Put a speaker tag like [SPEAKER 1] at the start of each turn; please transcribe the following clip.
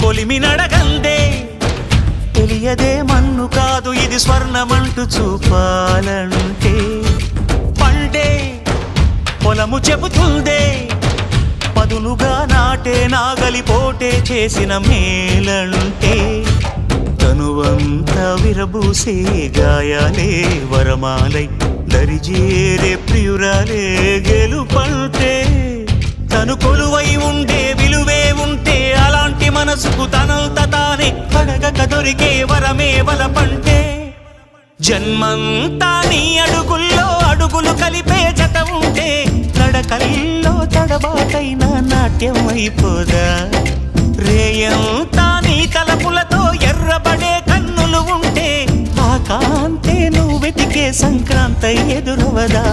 [SPEAKER 1] కొలిమి నడగందే తెలియదే మన్ను కాదు ఇది స్వర్ణమంటూ చూపాలంటే పండే పొలము చెబుతుందే పదునుగా నాటే నాగలిపోటే చేసిన మేలంటే తనువంతా విరబూసే గాయాలే వరమాలై దరిజేరే ప్రియురాలే గెలుపంటే తను కొలువై ఉండే విలువే ఉంటే అలాంటి మనసుకు తనంత తానే అడగక దొరికే వరమే వలపంటే జన్మంతా నీ అడుగుల్లో అడుగులు కలిపే జత ఉంటే నడకల్లో తడబాటైన నాట్యం అయిపోదా రేయంతా నీ తలపులతో ఎర్రబడే కన్నులు ఉంటే ఆ కాంతే నువ్వు వెతికే సంక్రాంతి ఎదురవదా